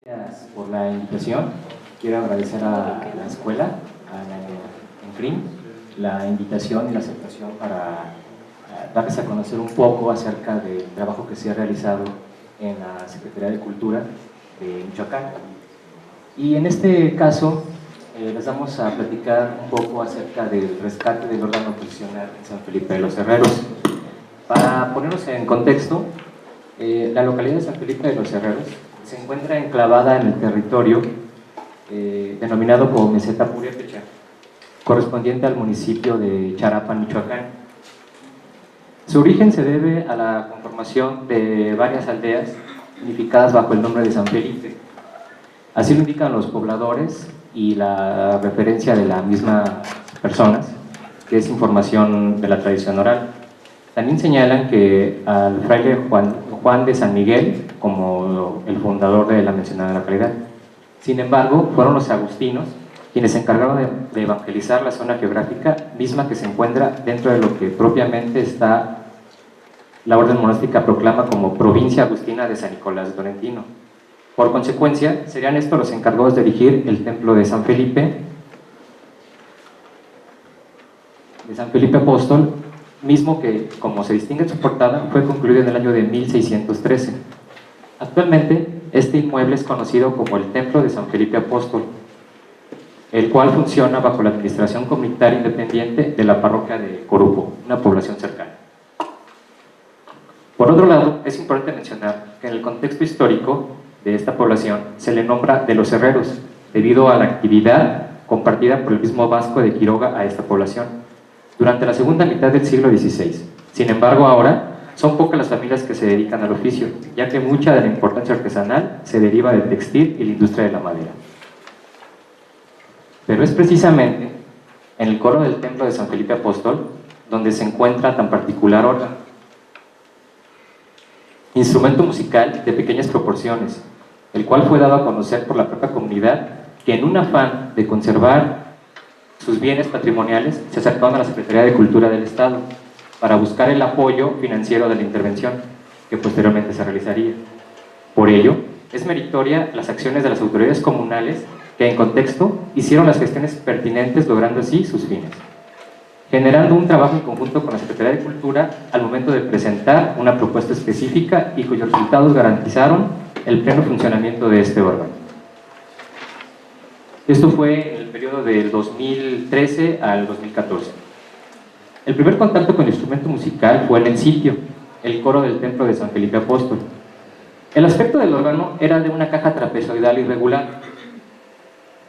Gracias por la invitación. Quiero agradecer a la escuela, a la ENCRIM, la invitación y la aceptación para darles a conocer un poco acerca del trabajo que se ha realizado en la Secretaría de Cultura de Michoacán. Y en este caso les vamos a platicar un poco acerca del rescate del órgano profesional en San Felipe de los Herreros. Para ponernos en contexto, la localidad de San Felipe de los Herreros se encuentra enclavada en el territorio denominado como Meseta Purépecha, correspondiente al municipio de Charapan, Michoacán. Su origen se debe a la conformación de varias aldeas unificadas bajo el nombre de San Felipe. Así lo indican los pobladores y la referencia de las mismas personas, que es información de la tradición oral. También señalan que al fraile Juan de San Miguel como el fundador de la mencionada localidad. Sin embargo, fueron los agustinos quienes se encargaron de evangelizar la zona geográfica misma que se encuentra dentro de lo que propiamente está la orden monástica proclama como provincia agustina de San Nicolás de Tolentino. Por consecuencia, serían estos los encargados de erigir el templo de San Felipe Apóstol, mismo que, como se distingue en su portada, fue concluido en el año de 1613. Actualmente, este inmueble es conocido como el Templo de San Felipe Apóstol, el cual funciona bajo la administración comunitaria independiente de la parroquia de Corupo, una población cercana. Por otro lado, es importante mencionar que en el contexto histórico de esta población se le nombra de los herreros, debido a la actividad compartida por el mismo Vasco de Quiroga a esta población durante la segunda mitad del siglo XVI. Sin embargo, ahora son pocas las familias que se dedican al oficio, ya que mucha de la importancia artesanal se deriva del textil y la industria de la madera. Pero es precisamente en el coro del templo de San Felipe Apóstol donde se encuentra tan particular órgano, instrumento musical de pequeñas proporciones, el cual fue dado a conocer por la propia comunidad que en un afán de conservar sus bienes patrimoniales se acercaron a la Secretaría de Cultura del Estado para buscar el apoyo financiero de la intervención que posteriormente se realizaría. Por ello, es meritoria las acciones de las autoridades comunales que en contexto hicieron las gestiones pertinentes, logrando así sus fines, generando un trabajo en conjunto con la Secretaría de Cultura al momento de presentar una propuesta específica y cuyos resultados garantizaron el pleno funcionamiento de este órgano. Esto fue en el periodo del 2013 al 2014. El primer contacto con el instrumento musical fue en el sitio, el coro del templo de San Felipe Apóstol. El aspecto del órgano era de una caja trapezoidal irregular,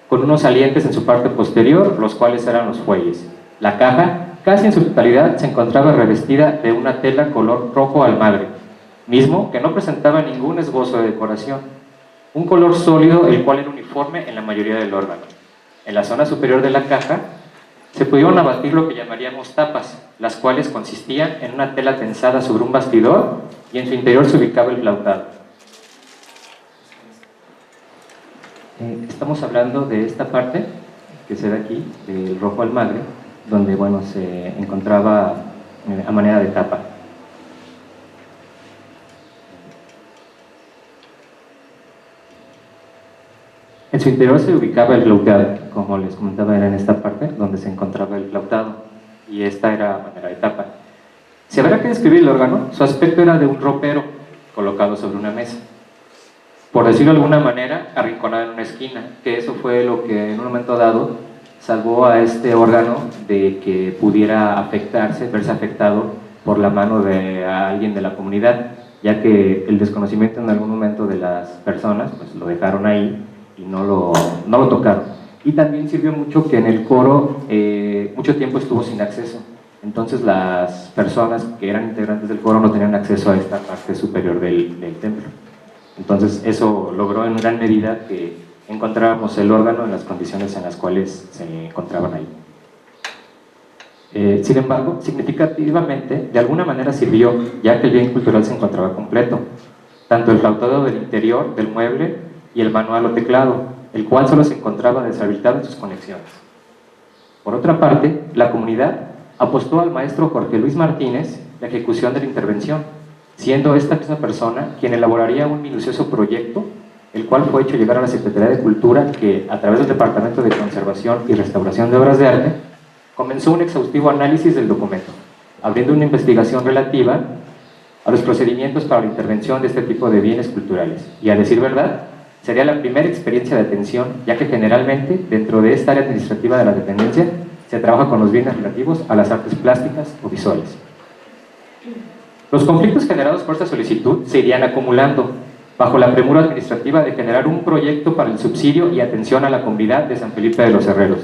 con unos salientes en su parte posterior, los cuales eran los fuelles. La caja, casi en su totalidad, se encontraba revestida de una tela color rojo almagre, mismo que no presentaba ningún esbozo de decoración. Un color sólido, el cual era uniforme en la mayoría del órgano. En la zona superior de la caja se pudieron abatir lo que llamaríamos tapas, las cuales consistían en una tela tensada sobre un bastidor y en su interior se ubicaba el flautado. Estamos hablando de esta parte que se ve aquí, del rojo almagre, donde bueno, se encontraba a manera de tapa. En su interior se ubicaba el flautado, como les comentaba, era en esta parte donde se encontraba el flautado, y esta era a manera de tapa. Si habrá que describir el órgano, su aspecto era de un ropero colocado sobre una mesa, por decirlo de alguna manera, arrinconado en una esquina, que eso fue lo que en un momento dado salvó a este órgano de que pudiera afectarse, verse afectado por la mano de alguien de la comunidad, ya que el desconocimiento en algún momento de las personas pues lo dejaron ahí y no lo tocaron. Y también sirvió mucho que en el coro mucho tiempo estuvo sin acceso, entonces las personas que eran integrantes del coro no tenían acceso a esta parte superior del templo. Entonces eso logró en gran medida que encontráramos el órgano en las condiciones en las cuales se encontraban ahí. Sin embargo, significativamente, de alguna manera sirvió, ya que el bien cultural se encontraba completo, tanto el flautado del interior del mueble y el manual o teclado, el cual solo se encontraba deshabilitado en sus conexiones. Por otra parte, la comunidad apostó al maestro Jorge Luis Martínez la ejecución de la intervención, siendo esta misma persona quien elaboraría un minucioso proyecto el cual fue hecho llegar a la Secretaría de Cultura, que a través del Departamento de Conservación y Restauración de Obras de Arte comenzó un exhaustivo análisis del documento, abriendo una investigación relativa a los procedimientos para la intervención de este tipo de bienes culturales. Y a decir verdad, sería la primera experiencia de atención, ya que generalmente dentro de esta área administrativa de la dependencia se trabaja con los bienes relativos a las artes plásticas o visuales. Los conflictos generados por esta solicitud se irían acumulando bajo la premura administrativa de generar un proyecto para el subsidio y atención a la comunidad de San Felipe de los Herreros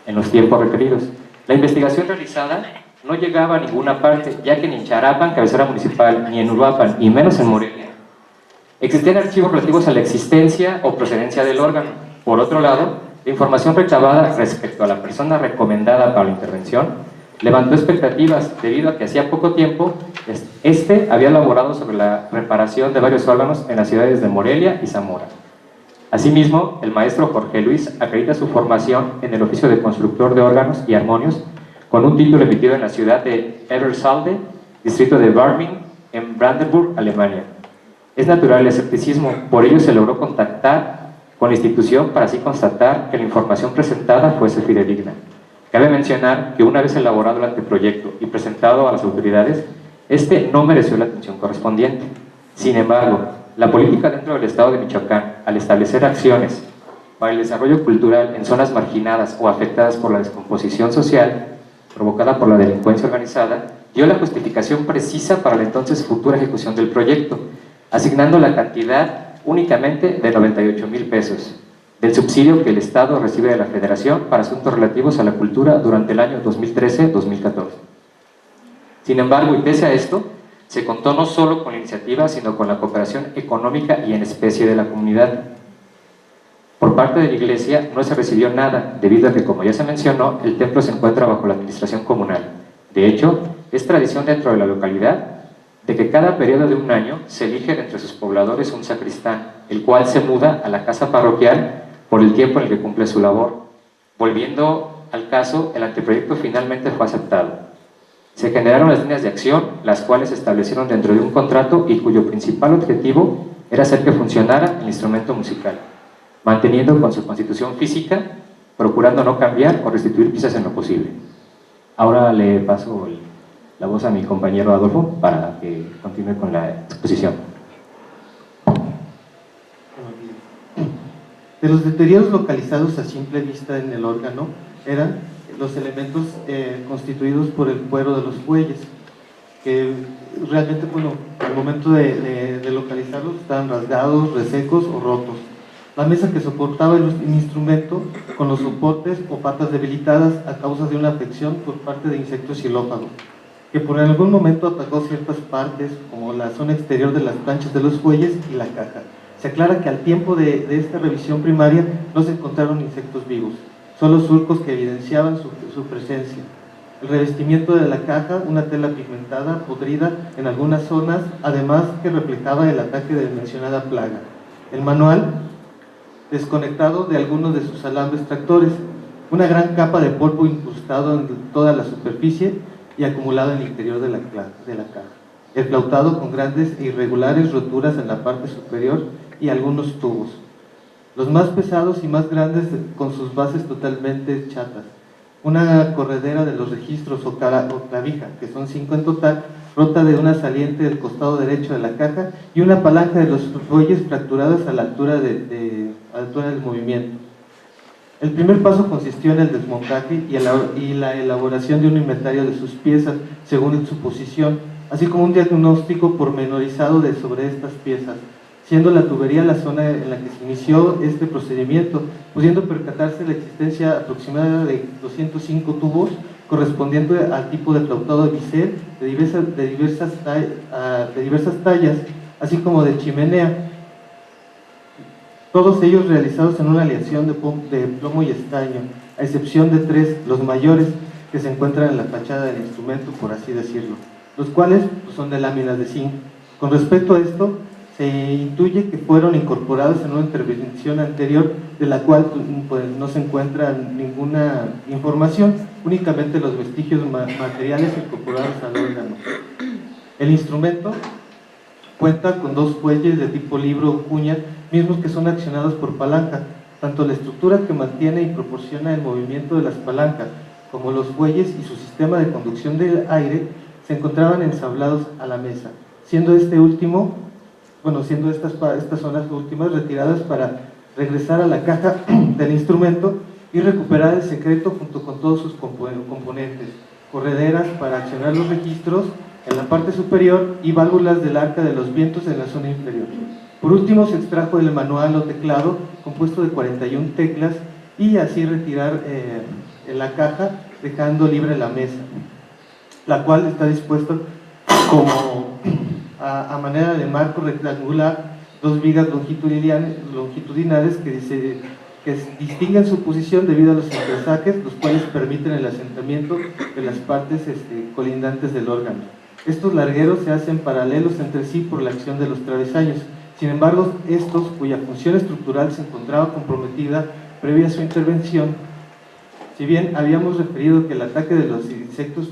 en los tiempos requeridos. La investigación realizada no llegaba a ninguna parte, ya que ni en Charapan, cabecera municipal, ni en Uruapan, y menos en Morelia, existían archivos relativos a la existencia o procedencia del órgano. Por otro lado, la información recabada respecto a la persona recomendada para la intervención levantó expectativas debido a que hacía poco tiempo este había elaborado sobre la reparación de varios órganos en las ciudades de Morelia y Zamora. Asimismo, el maestro Jorge Luis acredita su formación en el oficio de constructor de órganos y armonios con un título emitido en la ciudad de Ebersalde, distrito de Barming, en Brandenburg, Alemania. Es natural el escepticismo, por ello se logró contactar con la institución para así constatar que la información presentada fuese fidedigna. Cabe mencionar que una vez elaborado el anteproyecto y presentado a las autoridades, este no mereció la atención correspondiente. Sin embargo, la política dentro del Estado de Michoacán, al establecer acciones para el desarrollo cultural en zonas marginadas o afectadas por la descomposición social provocada por la delincuencia organizada, dio la justificación precisa para la entonces futura ejecución del proyecto, asignando la cantidad únicamente de 98,000 pesos del subsidio que el Estado recibe de la Federación para asuntos relativos a la cultura durante el año 2013-2014. Sin embargo, y pese a esto, se contó no solo con la iniciativa, sino con la cooperación económica y en especie de la comunidad. Por parte de la Iglesia no se recibió nada, debido a que, como ya se mencionó, el templo se encuentra bajo la administración comunal. De hecho, es tradición dentro de la localidad de que cada periodo de un año se elige de entre sus pobladores un sacristán, el cual se muda a la casa parroquial por el tiempo en el que cumple su labor. Volviendo al caso, el anteproyecto finalmente fue aceptado. Se generaron las líneas de acción, las cuales se establecieron dentro de un contrato y cuyo principal objetivo era hacer que funcionara el instrumento musical, manteniendo con su constitución física, procurando no cambiar o restituir piezas en lo posible. Ahora le paso la voz a mi compañero Adolfo para que continúe con la exposición. De los deterioros localizados a simple vista en el órgano eran los elementos constituidos por el cuero de los fuelles, que realmente, bueno, al momento de localizarlos estaban rasgados, resecos o rotos. La mesa que soportaba el instrumento con los soportes o patas debilitadas a causa de una afección por parte de insectos xilófagos, que por algún momento atacó ciertas partes, como la zona exterior de las planchas de los fuelles y la caja. Se aclara que al tiempo de esta revisión primaria no se encontraron insectos vivos, solo surcos que evidenciaban su presencia. El revestimiento de la caja, una tela pigmentada, podrida en algunas zonas, además que reflejaba el ataque de la mencionada plaga. El manual, desconectado de algunos de sus alambres tractores, una gran capa de polvo incrustado en toda la superficie y acumulado en el interior de la caja. El flautado con grandes e irregulares roturas en la parte superior y algunos tubos. Los más pesados y más grandes con sus bases totalmente chatas. Una corredera de los registros o clavija, que son 5 en total, rota de una saliente del costado derecho de la caja y una palanca de los fuelles fracturadas a la altura del movimiento. El primer paso consistió en el desmontaje y la elaboración de un inventario de sus piezas según su posición, así como un diagnóstico pormenorizado sobre estas piezas, siendo la tubería la zona en la que se inició este procedimiento, pudiendo percatarse la existencia aproximada de 205 tubos correspondiendo al tipo de flautado de bisel de diversas tallas, así como de chimenea, todos ellos realizados en una aleación de plomo y estaño, a excepción de 3, los mayores, que se encuentran en la fachada del instrumento, por así decirlo, los cuales son de láminas de zinc. Con respecto a esto, se intuye que fueron incorporados en una intervención anterior, de la cual pues, no se encuentra ninguna información, únicamente los vestigios materiales incorporados al órgano. El instrumento Cuenta con 2 fuelles de tipo libro o cuña, mismos que son accionados por palanca. Tanto la estructura que mantiene y proporciona el movimiento de las palancas, como los fuelles y su sistema de conducción del aire, se encontraban ensamblados a la mesa, siendo estas zonas últimas retiradas para regresar a la caja del instrumento y recuperar el secreto junto con todos sus componentes, correderas para accionar los registros en la parte superior y válvulas del arca de los vientos en la zona inferior. Por último, se extrajo el manual o teclado compuesto de 41 teclas y así retirar la caja, dejando libre la mesa, la cual está dispuesta como a manera de marco rectangular, 2 vigas longitudinales que distinguen su posición debido a los entresaques, los cuales permiten el asentamiento de las partes colindantes del órgano. Estos largueros se hacen paralelos entre sí por la acción de los travesaños. Sin embargo, estos, cuya función estructural se encontraba comprometida previa a su intervención, si bien habíamos referido que el ataque de los insectos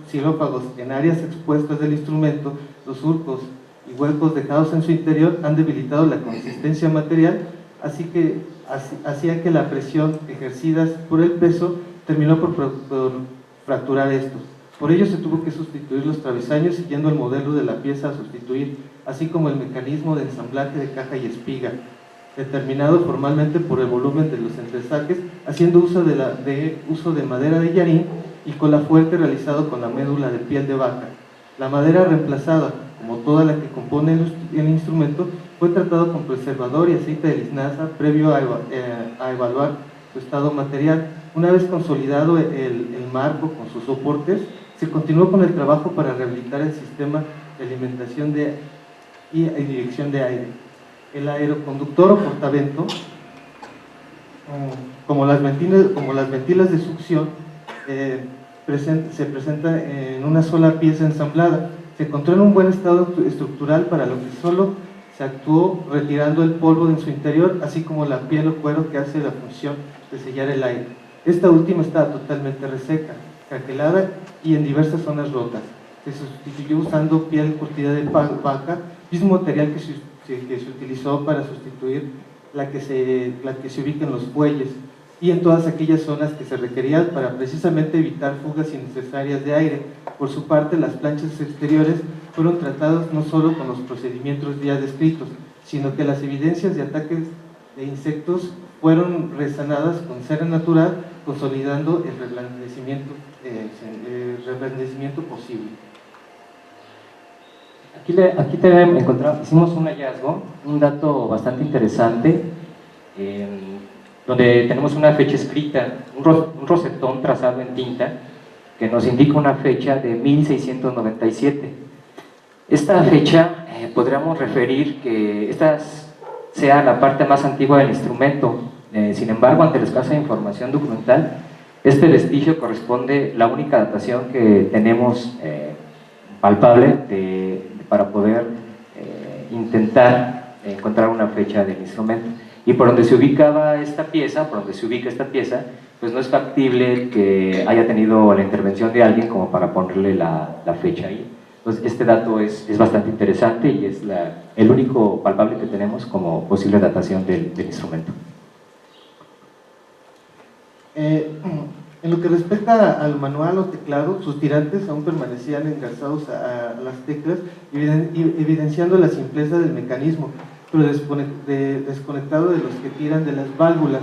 xilófagos en áreas expuestas del instrumento, los surcos y huecos dejados en su interior han debilitado la consistencia material, hacía que la presión ejercida por el peso terminó por fracturar estos. Por ello se tuvo que sustituir los travesaños siguiendo el modelo de la pieza a sustituir, así como el mecanismo de ensamblaje de caja y espiga, determinado formalmente por el volumen de los entresaques, haciendo uso de madera de yarín y cola fuerte realizado con la médula de piel de vaca. La madera reemplazada, como toda la que compone el instrumento, fue tratado con preservador y aceite de linaza previo a evaluar su estado material. Una vez consolidado el marco con sus soportes, se continuó con el trabajo para rehabilitar el sistema de alimentación y dirección de aire. El aeroconductor o portavento, como las ventilas de succión, se presenta en una sola pieza ensamblada. Se encontró en un buen estado estructural, para lo que solo se actuó retirando el polvo en su interior, así como la piel o cuero que hace la función de sellar el aire. Esta última está totalmente reseca, craquelada y en diversas zonas rotas. Se sustituyó usando piel curtida de vaca, mismo material que se utilizó para sustituir la que se ubica en los fuelles y en todas aquellas zonas que se requerían para precisamente evitar fugas innecesarias de aire. Por su parte, las planchas exteriores fueron tratadas no solo con los procedimientos ya descritos, sino que las evidencias de ataques de insectos fueron resanadas con cera natural, consolidando el reblandecimiento posible. Aquí te encontramos, hicimos un hallazgo, un dato bastante interesante, donde tenemos una fecha escrita, un rosetón trazado en tinta, que nos indica una fecha de 1697. Esta fecha podríamos referir que esta sea la parte más antigua del instrumento. Sin embargo, ante la escasa información documental, este vestigio corresponde, la única datación que tenemos palpable para poder intentar encontrar una fecha del instrumento. Y por donde se ubicaba esta pieza, pues no es factible que haya tenido la intervención de alguien como para ponerle la fecha ahí. Entonces, este dato es bastante interesante y es el único palpable que tenemos como posible datación del instrumento. En lo que respecta al manual o teclado, sus tirantes aún permanecían engarzados a las teclas, evidenciando la simpleza del mecanismo, pero desconectado de los que tiran de las válvulas.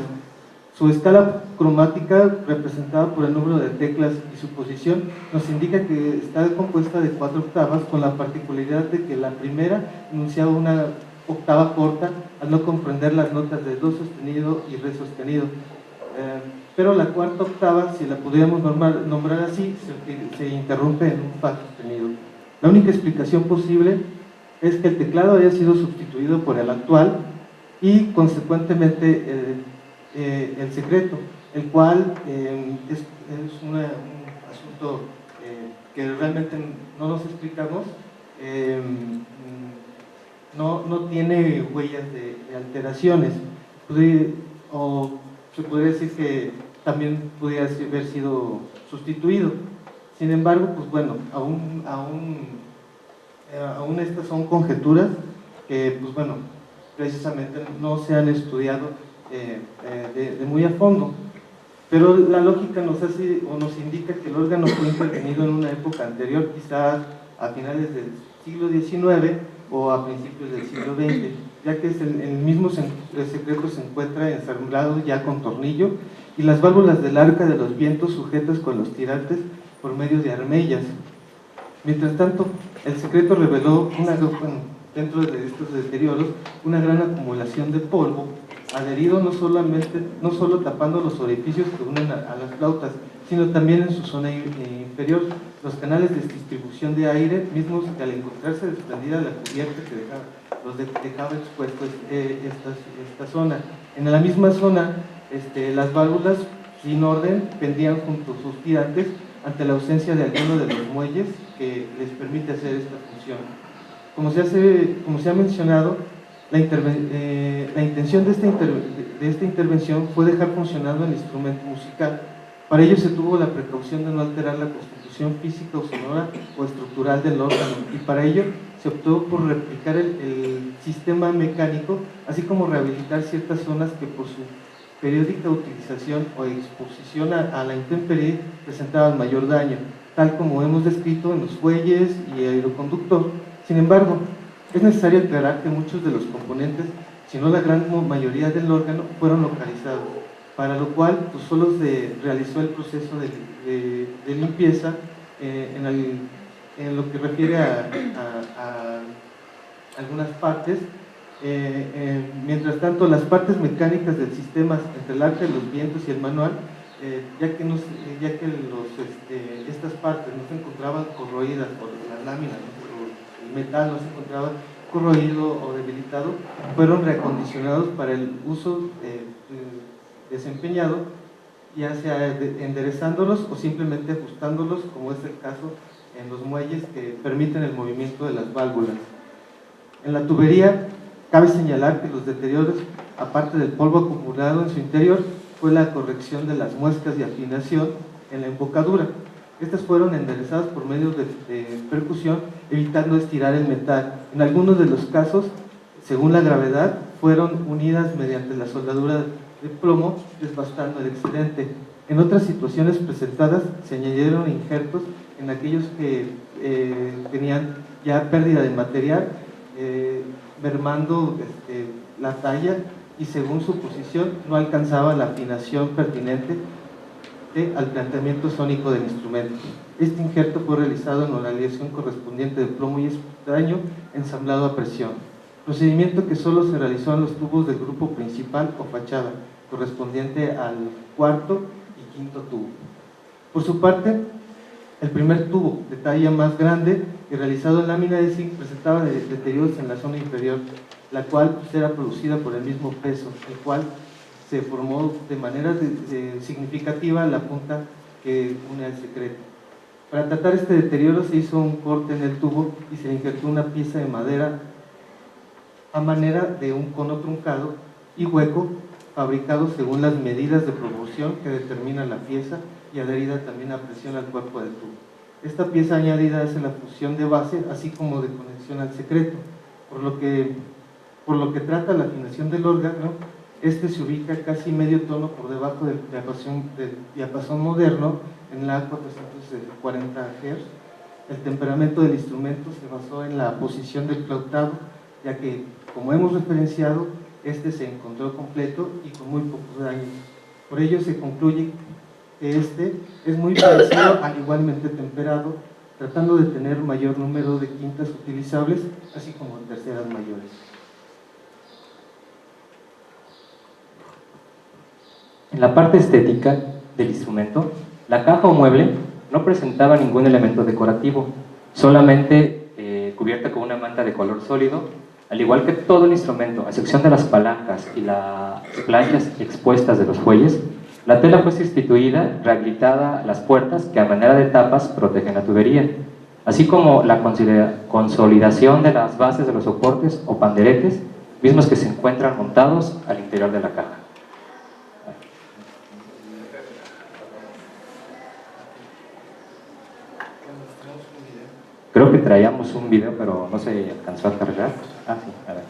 Su escala cromática, representada por el número de teclas y su posición, nos indica que está compuesta de 4 octavas, con la particularidad de que la primera enunciaba una octava corta, al no comprender las notas de do sostenido y re sostenido. Pero la cuarta octava, si la pudiéramos nombrar así, se interrumpe en un fa sostenido. La única explicación posible es que el teclado haya sido sustituido por el actual y consecuentemente el secreto, el cual es un asunto que realmente no nos explicamos, no tiene huellas de alteraciones, o se podría decir que también podría haber sido sustituido. Sin embargo, pues bueno, aún Aún estas son conjeturas que, pues bueno, precisamente no se han estudiado de muy a fondo. Pero la lógica nos hace o nos indica que el órgano fue intervenido en una época anterior, quizás a finales del siglo XIX o a principios del siglo XX, ya que el mismo secreto se encuentra ensamblado ya con tornillo y las válvulas del arca de los vientos sujetas con los tirantes por medio de armellas. Mientras tanto, el secreto reveló dentro de estos deterioros una gran acumulación de polvo adherido no solo tapando los orificios que unen a las flautas, sino también en su zona inferior, los canales de distribución de aire, mismos que al encontrarse desprendida la cubierta que dejaba expuestos esta zona. En la misma zona, las válvulas sin orden pendían junto a sus tirantes ante la ausencia de alguno de los muelles que les permite hacer esta función. Como se ha mencionado, la intención de esta intervención fue dejar funcionando el instrumento musical. Para ello se tuvo la precaución de no alterar la constitución física o sonora o estructural del órgano, y para ello se optó por replicar el sistema mecánico, así como rehabilitar ciertas zonas que por su periódica utilización o exposición a la intemperie presentaban mayor daño, tal como hemos descrito en los fuelles y aeroconductor. Sin embargo, es necesario aclarar que muchos de los componentes, si no la gran mayoría del órgano, fueron localizados, para lo cual pues, solo se realizó el proceso de limpieza en lo que refiere a algunas partes. Mientras tanto, las partes mecánicas del sistema entre el arca de los vientos y el manual, ya que estas partes no se encontraban corroídas por las láminas, el metal no se encontraba corroído o debilitado, fueron reacondicionados para el uso desempeñado, ya sea enderezándolos o simplemente ajustándolos, como es el caso en los muelles que permiten el movimiento de las válvulas. En la tubería, cabe señalar que los deterioros, aparte del polvo acumulado en su interior, fue la corrección de las muescas de afinación en la embocadura. Estas fueron enderezadas por medio de percusión, evitando estirar el metal. En algunos de los casos, según la gravedad, fueron unidas mediante la soldadura de plomo, desbastando el excedente. En otras situaciones presentadas, se añadieron injertos en aquellos que tenían ya pérdida de material, mermando la talla, y según su posición no alcanzaba la afinación pertinente al planteamiento sónico del instrumento. Este injerto fue realizado en la aleación correspondiente de plomo y estaño ensamblado a presión, procedimiento que solo se realizó en los tubos del grupo principal o fachada, correspondiente al cuarto y quinto tubo. Por su parte, el primer tubo, de talla más grande y realizado en lámina de zinc, presentaba deterioros en la zona inferior, la cual pues, era producida por el mismo peso, el cual se formó de manera significativa la punta que une al secreto. Para tratar este deterioro se hizo un corte en el tubo y se le injertó una pieza de madera a manera de un cono truncado y hueco, fabricado según las medidas de proporción que determina la pieza y adherida también a presión al cuerpo del tubo. Esta pieza añadida hace la fusión de base, así como de conexión al secreto, por lo que trata la afinación del órgano. Este se ubica casi medio tono por debajo del diapasón moderno en la 440 Hz. El temperamento del instrumento se basó en la posición del flautado, ya que, como hemos referenciado, este se encontró completo y con muy pocos daños. Por ello se concluye que este es muy parecido al igualmente temperado, tratando de tener mayor número de quintas utilizables, así como terceras mayores. En la parte estética del instrumento, la caja o mueble no presentaba ningún elemento decorativo, solamente cubierta con una manta de color sólido, al igual que todo el instrumento, a excepción de las palancas y las planchas expuestas de los fuelles. La tela fue sustituida, rehabilitada las puertas que a manera de tapas protegen la tubería, así como la consolidación de las bases de los soportes o panderetes, mismos que se encuentran montados al interior de la caja. Creo que traíamos un video, pero no se alcanzó a cargar. Ah, sí, a ver.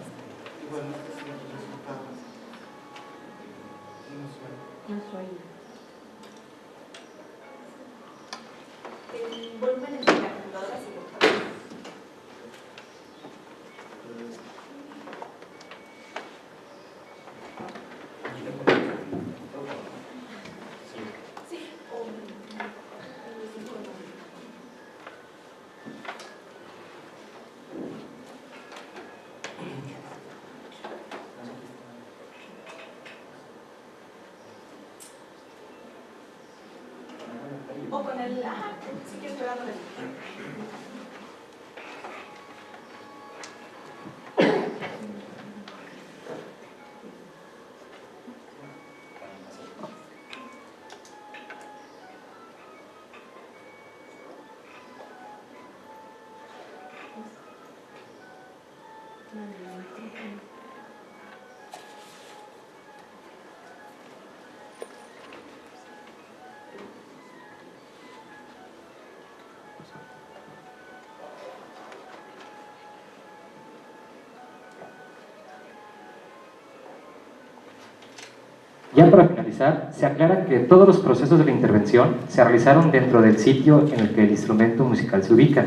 El volumen en la computadora sí. O con el... Ajá, si quieres pegándole. Ya para finalizar, se aclara que todos los procesos de la intervención se realizaron dentro del sitio en el que el instrumento musical se ubica,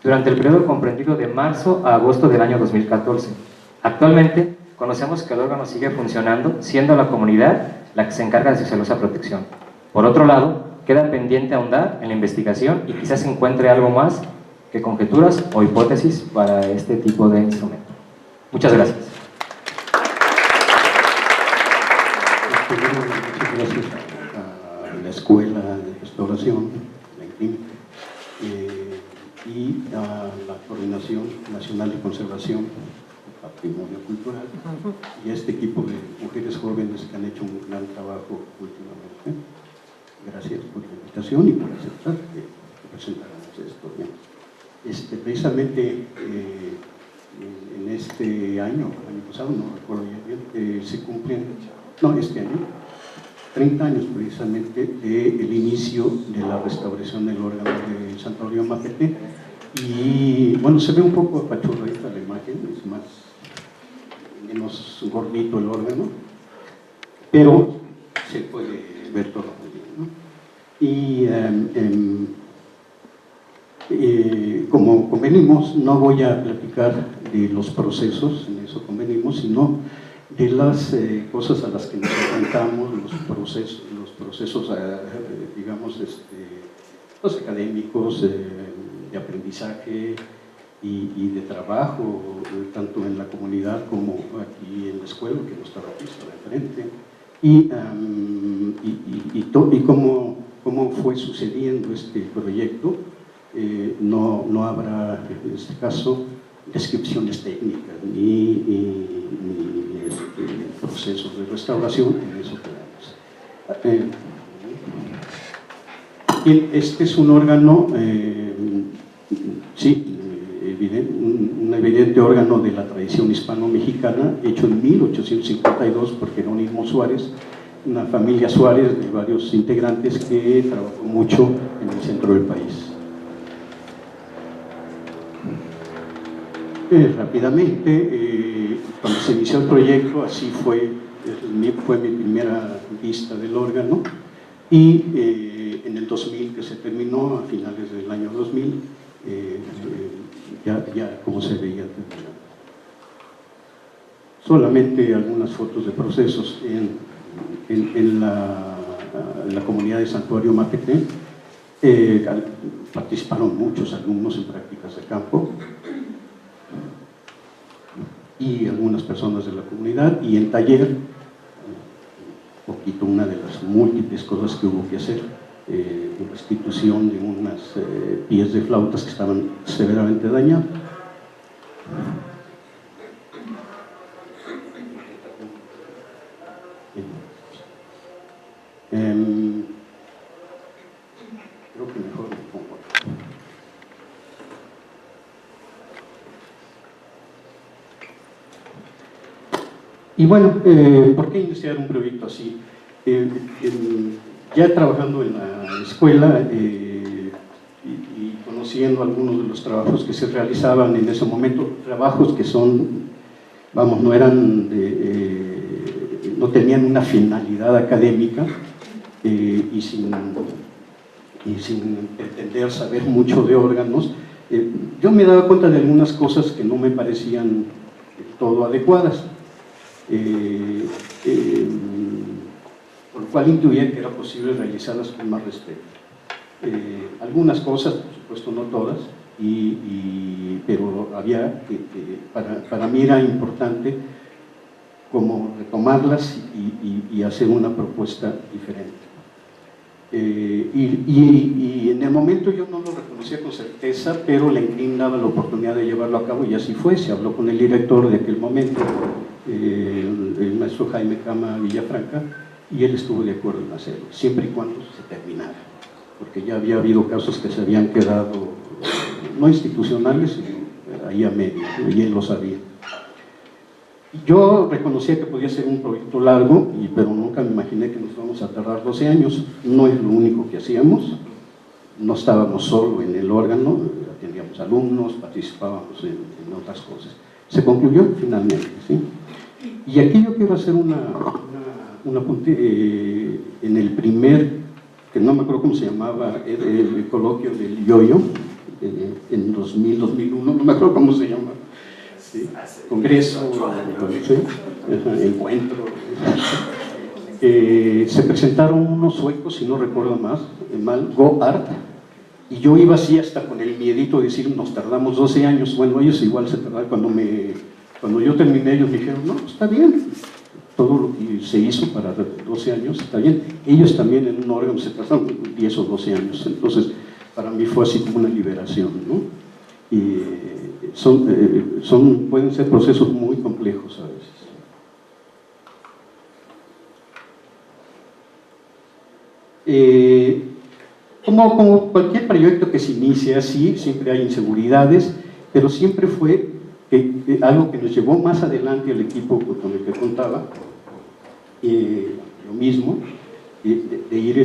durante el periodo comprendido de marzo a agosto del año 2014. Actualmente, conocemos que el órgano sigue funcionando, siendo la comunidad la que se encarga de su celosa protección. Por otro lado, queda pendiente ahondar en la investigación y quizás se encuentre algo más que conjeturas o hipótesis para este tipo de instrumento. Muchas gracias. Muchas gracias a la Escuela de Restauración, la INCRIM, y a la Coordinación Nacional de Conservación del Patrimonio Cultural y a este equipo de mujeres jóvenes que han hecho un gran trabajo últimamente. Gracias por la invitación y por aceptar que presentáramos esto. Precisamente en este año pasado, no recuerdo bien, se cumplen, este año, 30 años precisamente del inicio de la restauración del órgano de Santuario Mapete. Y bueno, se ve un poco apachurradita la imagen, es menos gordito el órgano, pero se puede ver todo muy bien, ¿no? Y como convenimos, no voy a platicar de los procesos, en eso convenimos, sino de las cosas a las que nos enfrentamos, los procesos digamos, los académicos, de aprendizaje y de trabajo, tanto en la comunidad como aquí en la escuela, que no está aquí, está de frente, y cómo fue sucediendo este proyecto. No habrá, en este caso, descripciones técnicas ni procesos de restauración, en eso quedamos. Este es un órgano, sí, un evidente órgano de la tradición hispano-mexicana, hecho en 1852 por Jerónimo Suárez, una familia Suárez de varios integrantes que trabajó mucho en el centro del país. Rápidamente, cuando se inició el proyecto, así fue mi primera vista del órgano, y en el 2000, que se terminó, a finales del año 2000, ya como se veía terminado. Solamente algunas fotos de procesos en la comunidad de Santuario Mapete. Participaron muchos alumnos en prácticas de campo y algunas personas de la comunidad, y en taller, un poquito una de las múltiples cosas que hubo que hacer, restitución de unas pies de flautas que estaban severamente dañadas. Creo que mejor me pongo. Y bueno, ¿por qué iniciar un proyecto así? Ya trabajando en la escuela y reconociendo algunos de los trabajos que se realizaban en ese momento, trabajos que son, vamos, no eran, no tenían una finalidad académica y sin pretender saber mucho de órganos. Yo me daba cuenta de algunas cosas que no me parecían del todo adecuadas, por lo cual intuía que era posible realizarlas con más respeto. Algunas cosas, por supuesto no todas, pero había para mí era importante como retomarlas y hacer una propuesta diferente. Y en el momento yo no lo reconocía con certeza, pero la ENCRIM daba la oportunidad de llevarlo a cabo y así fue. Se habló con el director de aquel momento, el maestro Jaime Cama Villafranca, y él estuvo de acuerdo en hacerlo, siempre y cuando se terminara, porque ya había habido casos que se habían quedado no institucionales, sino ahí a medio, y él lo sabía. Yo reconocía que podía ser un proyecto largo, pero nunca me imaginé que nos íbamos a tardar 12 años. No es lo único que hacíamos, no estábamos solo en el órgano, atendíamos alumnos, participábamos en otras cosas. Se concluyó finalmente, ¿sí? Y aquí yo quiero hacer un apunte en el primer, que no me acuerdo cómo se llamaba, el coloquio del Yoyo, en 2000, 2001, no me acuerdo cómo se llama. ¿Sí? Congreso, ¿sí? Encuentro. Se presentaron unos suecos, si no recuerdo mal, Go Art, y yo iba así hasta con el miedito de decir, nos tardamos 12 años. Bueno, ellos igual se tardaron. Cuando yo terminé, ellos me dijeron, no, está bien, todo lo que se hizo para 12 años está bien. Ellos también en un órgano se tardaron 10 o 12 años, entonces para mí fue así como una liberación, ¿no? Y pueden ser procesos muy complejos a veces. Como cualquier proyecto que se inicia así, siempre hay inseguridades, pero siempre fue algo que nos llevó más adelante al equipo con el que contaba, lo mismo, de ir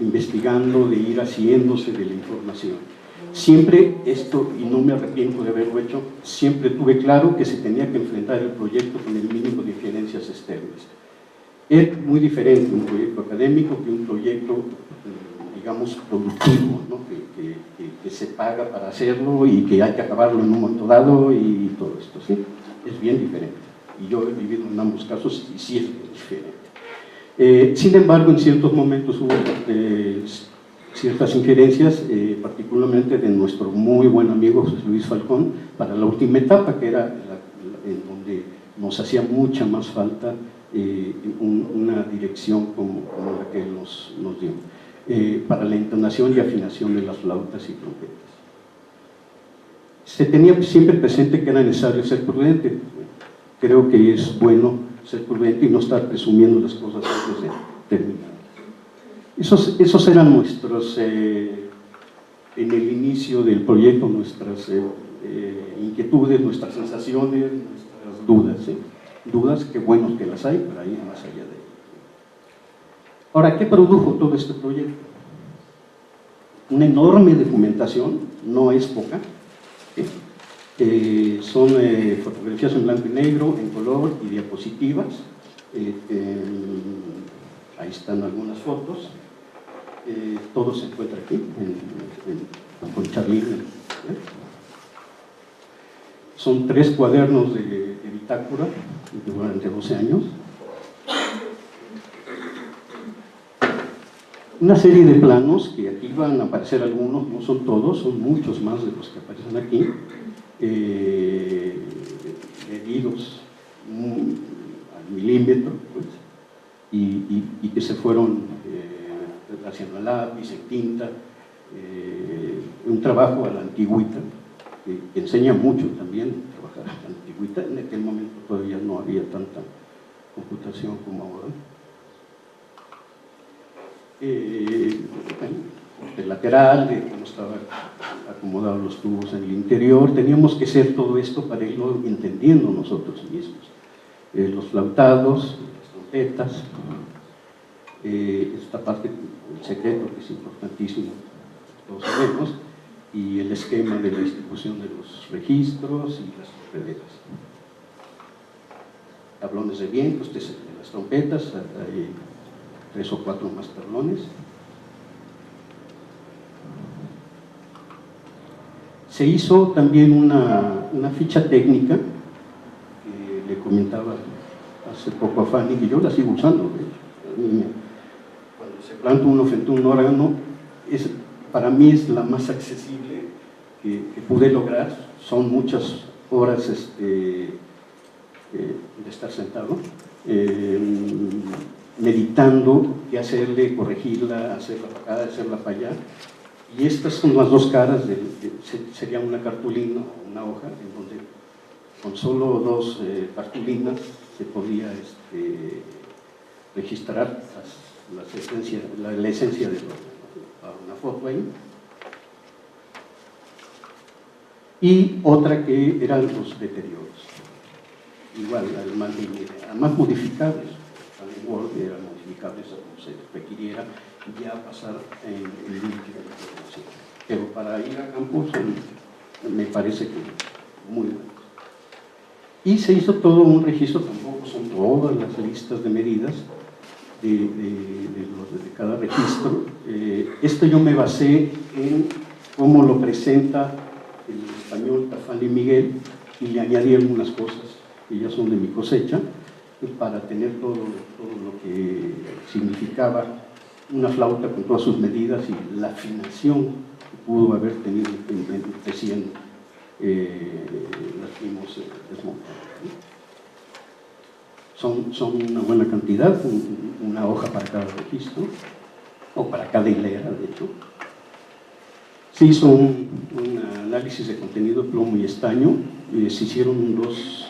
investigando, de ir haciéndose de la información. Siempre esto, y no me arrepiento de haberlo hecho, siempre tuve claro que se tenía que enfrentar el proyecto con el mínimo de injerencias externas. Es muy diferente un proyecto académico que un proyecto, digamos, productivo, ¿no? que se paga para hacerlo y que hay que acabarlo en un momento dado y todo esto, ¿sí? Es bien diferente. Y yo he vivido en ambos casos y sí es bien diferente. Sin embargo, en ciertos momentos hubo ciertas injerencias, particularmente de nuestro muy buen amigo José Luis Falcón, para la última etapa, que era en donde nos hacía mucha más falta una dirección como la que nos dio, para la entonación y afinación de las flautas y trompetas. Se tenía siempre presente que era necesario ser prudente. Creo que es bueno ser prudente y no estar presumiendo las cosas antes de terminar. Esos eran nuestros, en el inicio del proyecto, nuestras inquietudes, nuestras sensaciones, nuestras dudas, ¿sí? Dudas que bueno que las hay, pero ahí más allá de ello. Ahora, ¿qué produjo todo este proyecto? Una enorme documentación, no es poca, ¿sí? Son fotografías en blanco y negro, en color y diapositivas. Ahí están algunas fotos. Todo se encuentra aquí, con Charly. Son 3 cuadernos de bitácora durante 12 años. Una serie de planos, que aquí van a aparecer algunos, no son todos, son muchos más de los que aparecen aquí, medidos al milímetro, pues, y que se fueron haciendo a lápiz, en tinta, un trabajo a la antigüita, que enseña mucho también trabajar a la antigüita. En aquel momento todavía no había tanta computación como ahora. El lateral, de cómo estaban acomodados los tubos en el interior. Teníamos que hacer todo esto para irlo entendiendo nosotros mismos. Los flautados, las trompetas, esta parte, el secreto, que es importantísimo, todos sabemos, y el esquema de la distribución de los registros y las correderas. Tablones de viento, de las trompetas, hay 3 o 4 más tablones. Se hizo también una ficha técnica que le comentaba hace poco a Fanny, que yo la sigo usando. Cuando se planta uno frente a un órgano, para mí es la más accesible que pude lograr. Son muchas horas de estar sentado, meditando qué hacerle, corregirla, hacerla para acá, hacerla para allá. Y estas son las 2 caras, sería una cartulina o una hoja, en donde con solo 2 cartulinas se podía registrar la esencia de una foto ahí. Y otra que eran los deterioros. Igual, además modificables. En Word eran modificables como se requiriera, ya pasar en líquido de información. Pero para ir a campo me parece que muy buenos. Y se hizo todo un registro, tampoco son todas las listas de medidas de cada registro. Esto yo me basé en cómo lo presenta el español Tafal y Miguel, y le añadí algunas cosas que ya son de mi cosecha, para tener todo lo que significaba una flauta con todas sus medidas y la afinación que pudo haber tenido recién las vimos desmontadas. Son una buena cantidad, una hoja para cada registro, o para cada hilera, de hecho. Se hizo un análisis de contenido plomo y estaño, se hicieron 2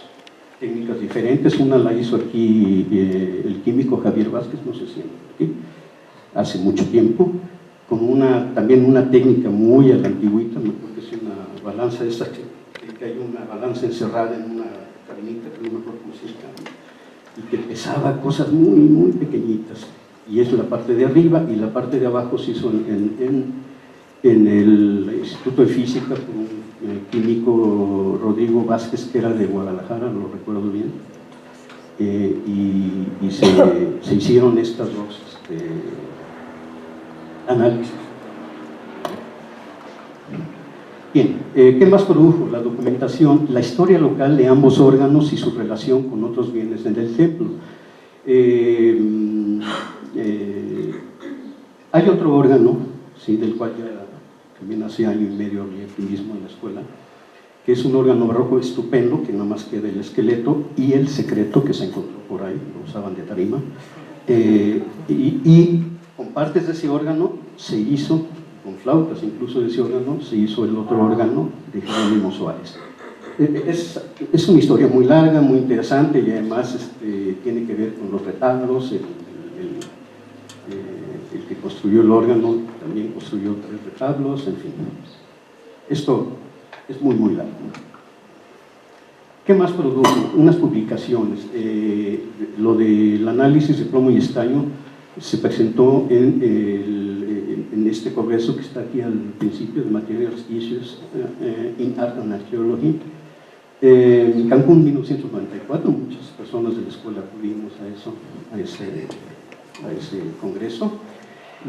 técnicas diferentes. Una la hizo aquí el químico Javier Vázquez, no sé si aquí, hace mucho tiempo, con también una técnica muy a la antigüita. Me acuerdo que es una balanza esa que hay una balanza encerrada en una cabinita, que no me acuerdo cómo se llama, y que pesaba cosas muy, muy pequeñitas. Y es la parte de arriba, y la parte de abajo se hizo en el Instituto de Física por un químico, Rodrigo Vázquez, que era de Guadalajara, lo recuerdo bien, y se hicieron estas 2 análisis. Bien, ¿qué más produjo? La documentación, la historia local de ambos órganos y su relación con otros bienes en el templo. Hay otro órgano, sí, del cual ya también hace año y medio hablé aquí mismo en la escuela, que es un órgano barroco estupendo, que nada más queda el esqueleto y el secreto que se encontró por ahí, lo usaban de tarima, y con partes de ese órgano se hizo, con flautas incluso de ese órgano, se hizo el otro órgano de Jerónimo Suárez. Es una historia muy larga, muy interesante, y además tiene que ver con los retablos. El que construyó el órgano también construyó 3 retablos, en fin. Esto es muy, muy largo. ¿Qué más produjo? Unas publicaciones. Lo del análisis de plomo y estaño se presentó en este congreso que está aquí al principio, de Materials Issues in Art and Archaeology, en Cancún, 1994. Muchas personas de la escuela acudimos a ese congreso.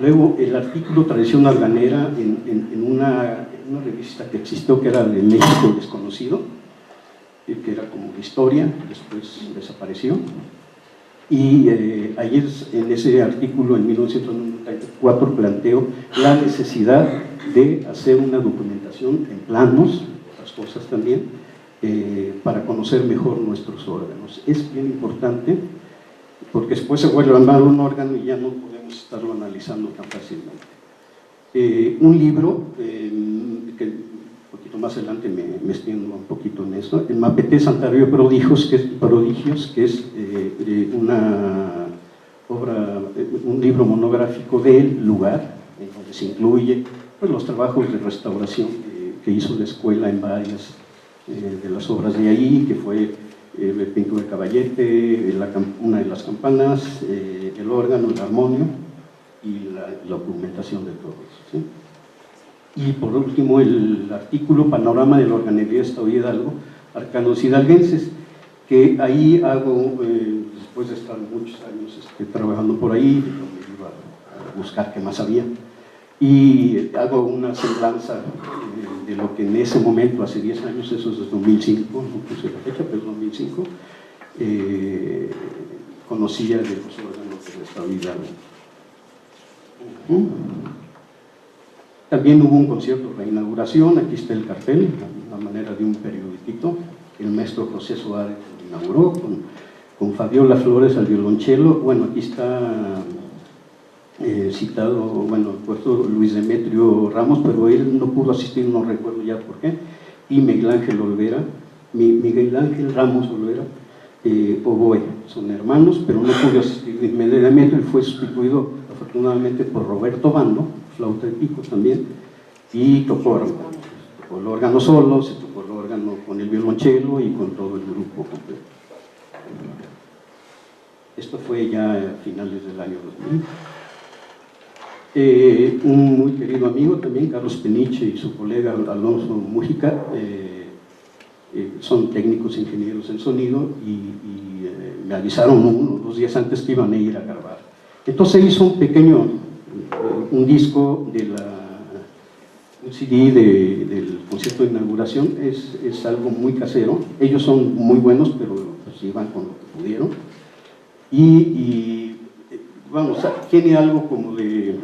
Luego el artículo Tradición Arganera en una revista que existió, que era de México Desconocido, que era como de historia, después desapareció. Y ayer en ese artículo, en 1994, planteo la necesidad de hacer una documentación en planos, otras cosas también, para conocer mejor nuestros órganos. Es bien importante, porque después se vuelve a armar un órgano y ya no podemos estarlo analizando tan fácilmente. Un libro, que un poquito más adelante me extiendo un poquito en eso, el Mapete Santario Prodigios, que es una obra, un libro monográfico del lugar, en donde se incluye pues, los trabajos de restauración que hizo la escuela en varias de las obras de ahí, que fue pintura de caballete, una de las campanas, el órgano, el armonio y la documentación de todo eso, ¿sí? Y por último, el artículo Panorama de la Organería de Estado de Hidalgo, Arcanos Hidalguenses, que ahí hago, después de estar muchos años trabajando por ahí, me iba a buscar qué más había, y hago una semblanza de lo que en ese momento, hace 10 años, eso es 2005, no puse la fecha, pero es 2005, conocía de los órganos del Estado de Hidalgo. También hubo un concierto de reinauguración, aquí está el cartel, a manera de un periodiquito. El maestro José Suárez lo inauguró con Fabiola Flores al violonchelo. Bueno, aquí está citado, bueno, puesto Luis Demetrio Ramos, pero él no pudo asistir, no recuerdo ya por qué, y Miguel Ángel Olvera, Miguel Ángel Ramos Olvera, oboe, son hermanos, pero no pudo asistir inmediatamente. Él fue sustituido afortunadamente por Roberto Bando, flauta de pico también, y tocó el órgano solo, se tocó el órgano con el violonchelo y con todo el grupo completo. Esto fue ya a finales del año 2000. Un muy querido amigo también, Carlos Peniche, y su colega Alonso Mújica, son técnicos ingenieros en sonido, y me avisaron 1 o 2 días antes que iban a ir a grabar. Entonces hizo un disco un CD del concierto de inauguración. Es algo muy casero, ellos son muy buenos, pero pues iban con lo que pudieron, y vamos, tiene algo como de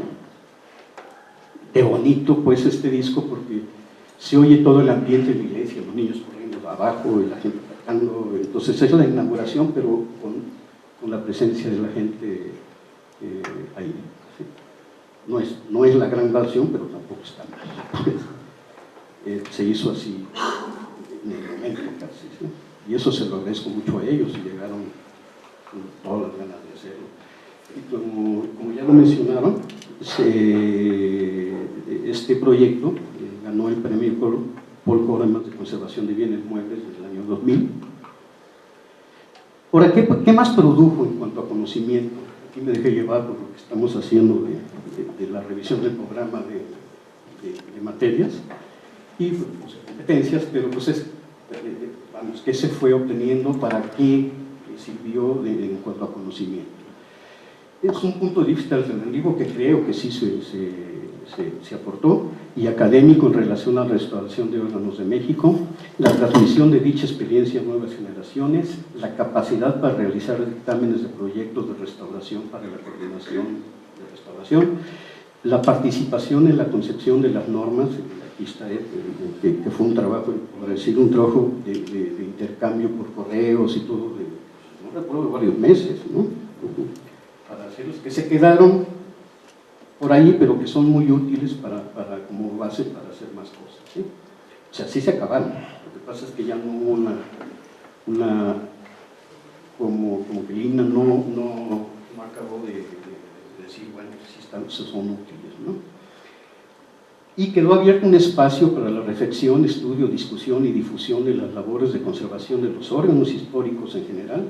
bonito pues este disco, porque se oye todo el ambiente de la iglesia, los niños corriendo abajo y la gente tocando. Entonces es la inauguración, pero con la presencia de la gente ahí. ¿Sí? No es la gran versión, pero tampoco está mal. Se hizo así en el momento casi, ¿sí? Y eso se lo agradezco mucho a ellos, y llegaron con todas las ganas de hacerlo. Y como ya lo mencionaron, este proyecto ganó el premio Paul Coreman de Conservación de Bienes Muebles del año 2000. Ahora, ¿qué más produjo en cuanto a conocimiento? Aquí me dejé llevar por lo que estamos haciendo de la revisión del programa de materias y pues, competencias, pero pues vamos, ¿qué se fue obteniendo? ¿Para qué sirvió en cuanto a conocimiento? Es un punto de vista alternativo que creo que sí se aportó, y académico en relación a la restauración de órganos de México, la transmisión de dicha experiencia a nuevas generaciones, la capacidad para realizar dictámenes de proyectos de restauración para la coordinación de restauración, la participación en la concepción de las normas. Aquí está, que fue un trabajo, por decir, un trabajo de intercambio por correos y todo, no recuerdo, varios meses, ¿no? Para hacerlos, que se quedaron por ahí, pero que son muy útiles como base para hacer más cosas, ¿sí? O sea, sí se acabaron. Lo que pasa es que ya no hubo como que Lina no acabó de decir, bueno, sí son útiles, ¿no? Y quedó abierto un espacio para la reflexión, estudio, discusión y difusión de las labores de conservación de los órganos históricos en general,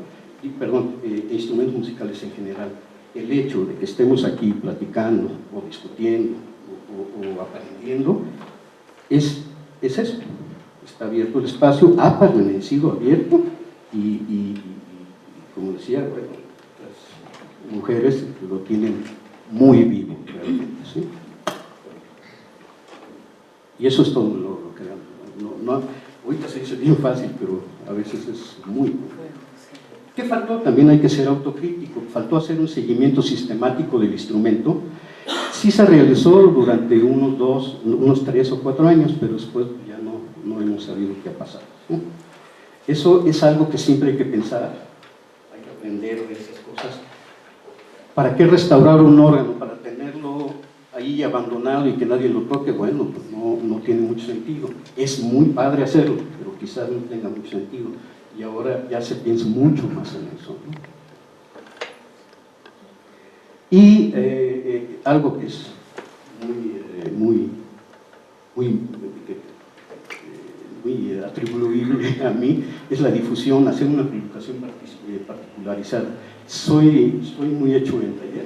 instrumentos musicales en general. El hecho de que estemos aquí platicando o discutiendo o aprendiendo es eso. Está abierto el espacio, ha permanecido abierto, y como decía, bueno, las mujeres lo tienen muy vivo realmente, ¿sí? Y eso es todo lo que ahorita se dice bien fácil, pero a veces es muy complejo. ¿Qué faltó? También hay que ser autocrítico. Faltó hacer un seguimiento sistemático del instrumento. Sí se realizó durante unos 3 o 4 años, pero después ya no hemos sabido qué ha pasado, ¿sí? Eso es algo que siempre hay que pensar, hay que aprender de esas cosas. ¿Para qué restaurar un órgano? ¿Para tenerlo ahí abandonado y que nadie lo toque? Bueno, pues no tiene mucho sentido. Es muy padre hacerlo, pero quizás no tenga mucho sentido. Y ahora ya se piensa mucho más en eso, ¿no? Y algo que es muy atribuible a mí es la difusión, hacer una publicación particularizada. Soy muy hecho en taller,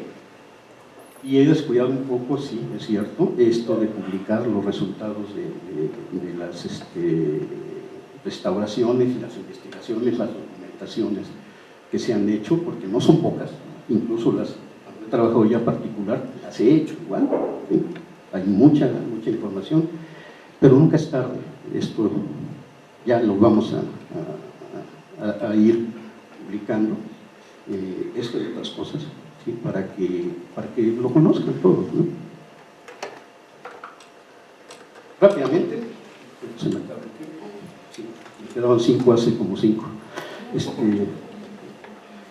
Y he descuidado un poco, sí, es cierto, esto de publicar los resultados de las restauraciones y las investigaciones, las documentaciones que se han hecho, porque no son pocas, incluso las cuando he trabajado ya particular, las he hecho igual, ¿sí? Hay mucha información, pero nunca es tarde. Esto ya lo vamos a ir publicando, esto y otras cosas, ¿sí? para que lo conozcan todos, ¿no? Rápidamente, se me acaba el tiempo, sí, me quedaban 5 hace como 5.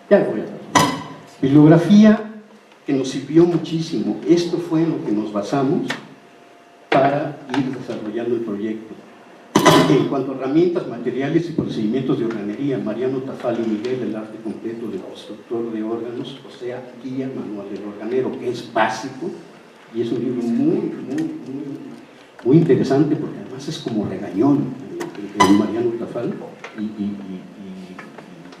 Ya voy a ver. Bibliografía que nos sirvió muchísimo. Esto fue en lo que nos basamos para ir desarrollando el proyecto. En cuanto a herramientas, materiales y procedimientos de organería, Mariano Tafal y Miguel, El arte completo del constructor de órganos, o sea, guía manual del organero, que es básico y es un libro muy interesante porque además es como regañón el Mariano Tafal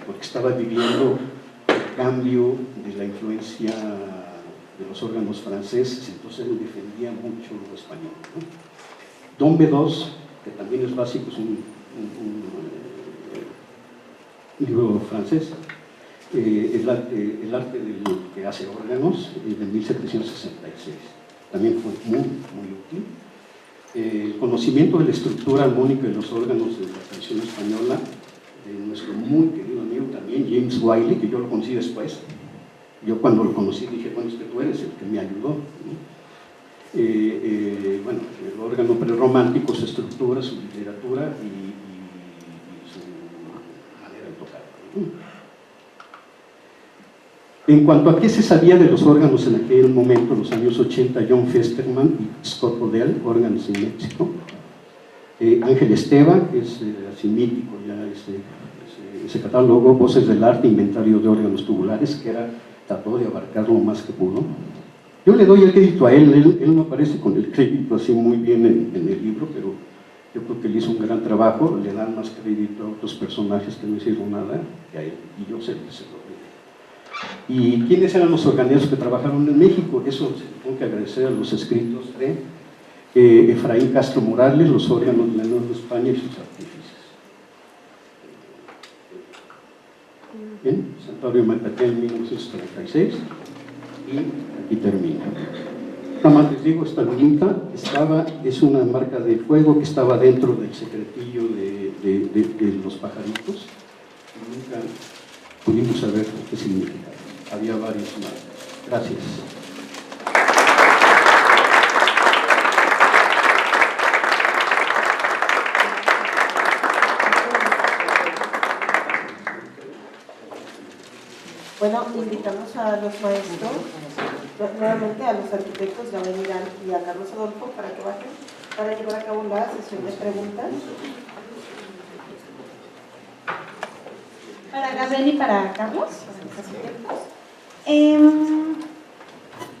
porque estaba viviendo el cambio de la influencia de los órganos franceses, entonces él defendía mucho lo español, ¿no? Don B2, que también es básico, es un libro francés, el arte del que hace órganos, de 1766, también fue muy útil. El conocimiento de la estructura armónica de los órganos de la canción española, de nuestro muy querido amigo también, James Wiley, que yo lo conocí después. Yo cuando lo conocí dije, bueno, es que tú eres el que me ayudó, ¿no? Bueno, el órgano prerromántico, su estructura, su literatura y su manera de tocar, ¿no? En cuanto a qué se sabía de los órganos en aquel momento, en los años 80, John Festerman y Scott Odell, Órganos en México. Ángel Esteva, que es así mítico ya ese catálogo, Voces del Arte, Inventario de Órganos Tubulares, que trató de abarcar lo más que pudo. Yo le doy el crédito a él no aparece con el crédito así muy bien en el libro, pero yo creo que él hizo un gran trabajo, le dan más crédito a otros personajes que no hicieron nada que a él, y yo sé que se lo doy. ¿Y quiénes eran los organeros que trabajaron en México? Eso se tengo que agradecer a los escritos de Efraín Castro Morales, Los órganos de la Nueva España y sus artífices. Bien, Santuario de Malpatel, 1936, y aquí termina. Nada más les digo, esta lunita es una marca de fuego que estaba dentro del secretillo de los pajaritos, y nunca pudimos saber qué significaba. Había varios más. Gracias. Bueno, invitamos a los maestros, nuevamente a los arquitectos, a Benirán y a Carlos Adolfo para que bajen, para llevar a cabo la sesión de preguntas. Para Gabriel y para Carlos.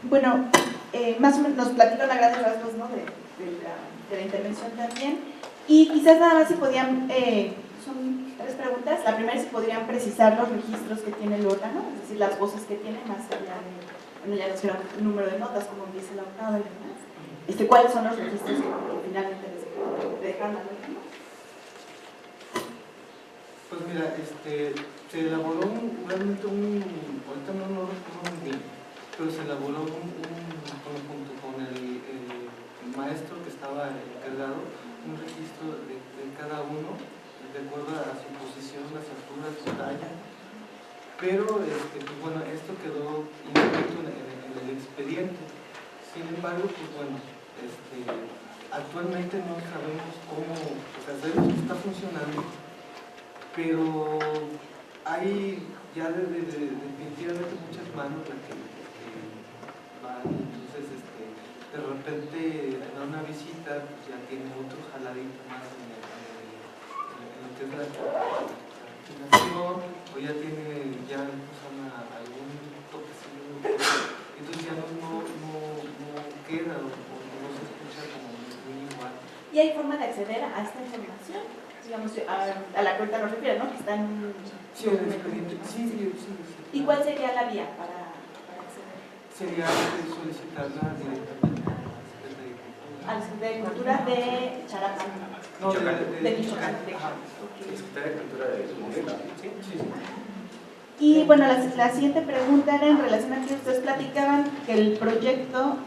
Bueno, más o menos nos platican a grandes rasgos, ¿no? de la intervención también. Y quizás nada más si podían, son 3 preguntas. La primera es si podrían precisar los registros que tiene el órgano, es decir, las voces que tiene, más allá de, bueno, ya nos dieron un número de notas, como dice la octava y demás. ¿Cuáles son los registros que finalmente les dejan al órgano? Pues mira, se elaboró realmente ahorita no lo recuerdo muy bien, pero se elaboró junto con el maestro que estaba encargado, un registro de cada uno, de acuerdo a su posición, las alturas, su talla, pero pues bueno, esto quedó inscrito en el expediente. Sin embargo, pues bueno, actualmente no sabemos cómo, o sea, sabemos que está funcionando, pero hay ya definitivamente muchas manos las que van, entonces de repente en una visita pues ya tiene otro jaladito más en lo que es la afinación, o ya tiene algún toquecillo, entonces ya no queda o no se escucha como muy igual. ¿Y hay forma de acceder a esta información? Digamos, a la que ahorita nos refiere, ¿no? Que está en... Sí, el expediente. Sí. ¿Y cuál sería la vía para acceder? Sí, sería solicitarla directamente A la Secretaría de Cultura de Charapa. no, De Michoacán. Secretaría de Cultura de Michoacán. Sí, sí, sí. Y bueno, la siguiente pregunta era en relación a que ustedes platicaban que el proyecto,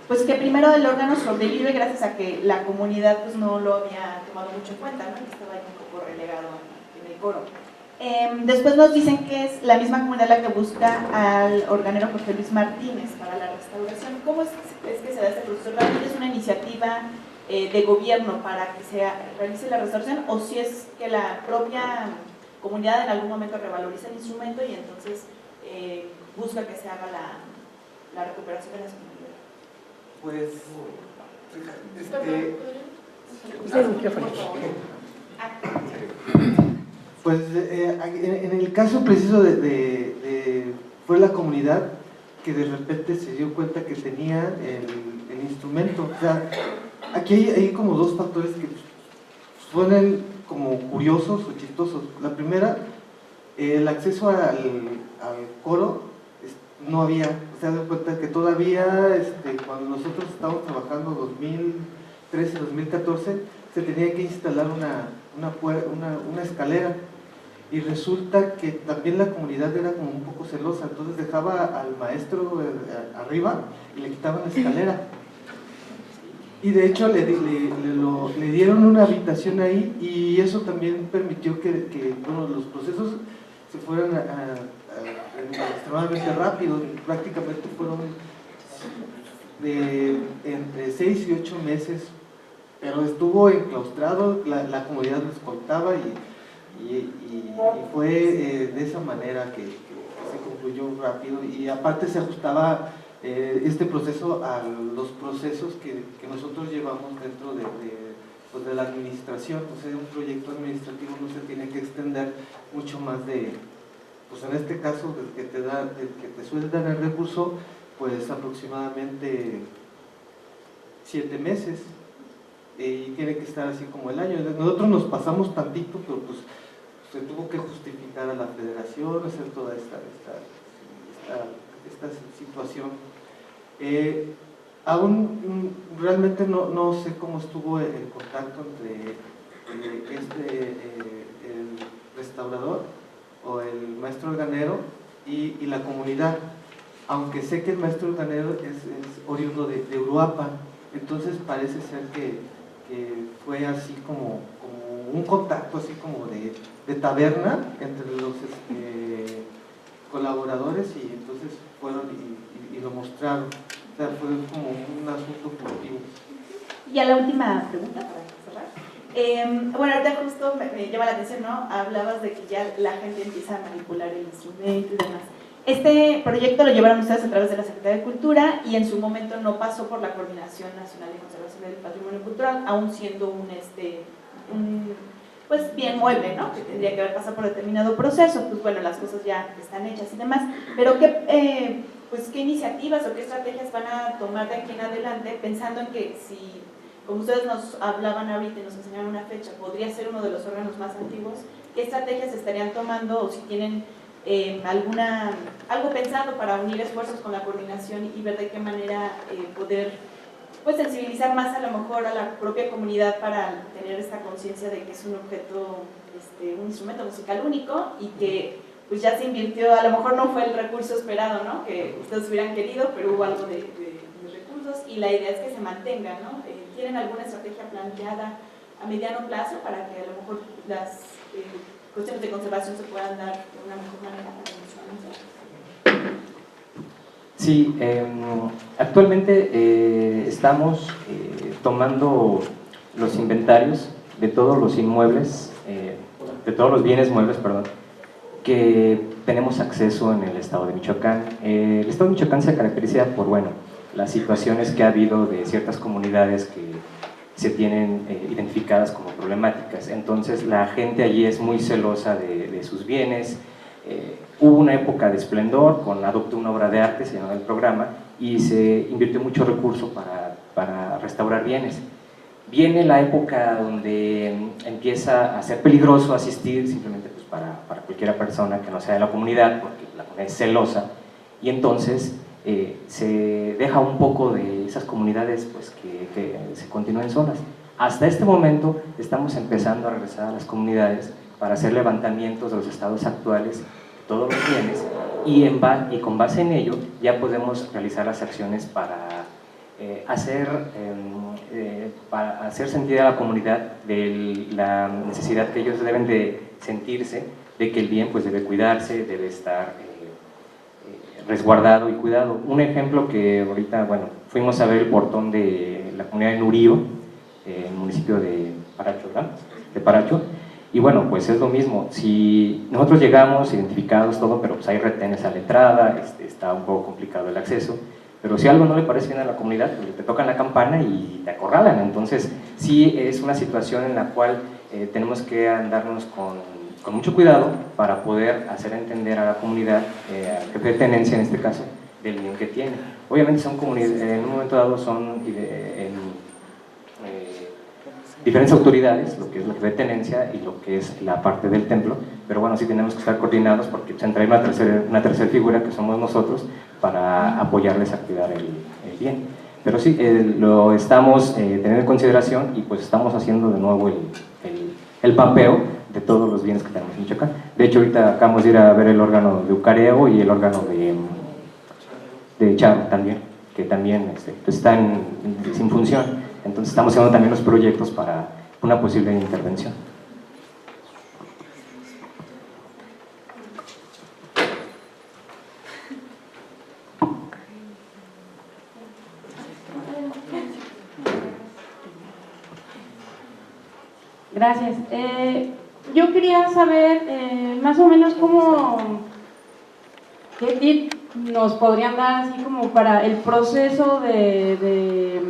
pues que primero el órgano sobrevive gracias a que la comunidad pues no lo había tomado mucho en cuenta, ¿no? Que estaba ahí un poco relegado en el coro. Después nos dicen que es la misma comunidad la que busca al organero Jorge Luis Martínez para la restauración. ¿Cómo es que se da este proceso? ¿Realmente es una iniciativa de gobierno para que se realice la restauración o si es que la propia comunidad en algún momento revaloriza el instrumento y entonces busca que se haga la recuperación de las comunidades? Pues, Pues en el caso preciso fue la comunidad que de repente se dio cuenta que tenía el instrumento. O sea, aquí hay como dos factores que suenan como curiosos o chistosos. La primera, el acceso al coro no había. O sea, de cuenta que todavía cuando nosotros estábamos trabajando 2013, 2014, se tenía que instalar una escalera. Y resulta que también la comunidad era como un poco celosa, entonces dejaba al maestro arriba y le quitaban la escalera. Y de hecho le dieron una habitación ahí y eso también permitió que bueno, los procesos se fueran extremadamente rápido. Prácticamente fueron entre 6 y 8 meses, pero estuvo enclaustrado, la comunidad lo escoltaba y fue de esa manera que se concluyó rápido y aparte se ajustaba este proceso a los procesos que nosotros llevamos dentro de la administración. O sea, un proyecto administrativo no se tiene que extender mucho más pues en este caso, que te sueldan el recurso, pues aproximadamente 7 meses y tiene que estar así como el año. Nosotros nos pasamos tantito, pero pues se tuvo que justificar a la federación, hacer toda esta situación. Aún realmente no sé cómo estuvo el contacto entre el restaurador o el maestro organero y la comunidad, aunque sé que el maestro organero es oriundo de Uruapan, entonces parece ser que fue así como un contacto así como de taberna entre los colaboradores y entonces fueron y lo mostraron. O sea, fue como un asunto furtivo. Y a la última pregunta para cerrar. Bueno, ahorita justo me llama la atención, ¿no? Hablabas de que ya la gente empieza a manipular el instrumento y demás. Este proyecto lo llevaron ustedes a través de la Secretaría de Cultura y en su momento no pasó por la Coordinación Nacional de Conservación del Patrimonio Cultural, aún siendo un pues bien mueble, ¿no? Que tendría que haber pasado por determinado proceso. Pues bueno, las cosas ya están hechas y demás, pero ¿qué iniciativas o qué estrategias van a tomar de aquí en adelante pensando en que si, como ustedes nos hablaban ahorita y nos enseñaron una fecha, podría ser uno de los órganos más antiguos? ¿Qué estrategias estarían tomando o si tienen algo pensado para unir esfuerzos con la coordinación y ver de qué manera poder pues sensibilizar más a lo mejor a la propia comunidad para tener esta conciencia de que es un objeto, un instrumento musical único y que pues ya se invirtió, a lo mejor no fue el recurso esperado, ¿no? Que ustedes hubieran querido, pero hubo algo de recursos y la idea es que se mantenga, ¿no? ¿Tienen alguna estrategia planteada a mediano plazo para que a lo mejor las cuestiones de conservación se puedan dar de una mejor manera para el instrumento? Sí, actualmente estamos tomando los inventarios de todos los inmuebles, de todos los bienes muebles, perdón, que tenemos acceso en el estado de Michoacán. El estado de Michoacán se caracteriza por, bueno, las situaciones que ha habido de ciertas comunidades que se tienen identificadas como problemáticas. Entonces la gente allí es muy celosa de sus bienes. Hubo una época de esplendor con Adopta una obra de arte, se llama el programa, y se invirtió mucho recurso para restaurar bienes. Viene la época donde empieza a ser peligroso asistir simplemente pues, para cualquier persona que no sea de la comunidad, porque la comunidad es celosa, y entonces se deja un poco de esas comunidades pues, que se continúen solas. Hasta este momento estamos empezando a regresar a las comunidades para hacer levantamientos de los estados actuales de todos los bienes y con base en ello ya podemos realizar las acciones para hacer sentir a la comunidad de la necesidad que ellos deben de sentirse de que el bien pues debe cuidarse, debe estar resguardado y cuidado. Un ejemplo que ahorita, bueno, fuimos a ver el portón de la comunidad de Nurío, en el municipio de Paracho, ¿verdad? De Paracho, y bueno, pues es lo mismo, si nosotros llegamos identificados todo, pero pues hay retenes a la entrada, está un poco complicado el acceso, pero si algo no le parece bien a la comunidad, pues te tocan la campana y te acorralan. Entonces sí es una situación en la cual tenemos que andarnos con mucho cuidado para poder hacer entender a la comunidad, al jefe de tenencia en este caso, del bien que tiene. Obviamente son comunidades, en un momento dado son diferentes autoridades, lo que es la jefe de tenencia y lo que es la parte del templo, pero bueno, sí tenemos que estar coordinados porque se entra una tercera figura que somos nosotros para apoyarles a cuidar el bien. Pero sí, lo estamos teniendo en consideración y pues estamos haciendo de nuevo el papeo de todos los bienes que tenemos en Michoacán. De hecho, ahorita acabamos de ir a ver el órgano de Ucareo y el órgano de Charo también, que también están sin función. Entonces estamos haciendo también los proyectos para una posible intervención. Gracias. Yo quería saber más o menos qué tip nos podrían dar así como para el proceso de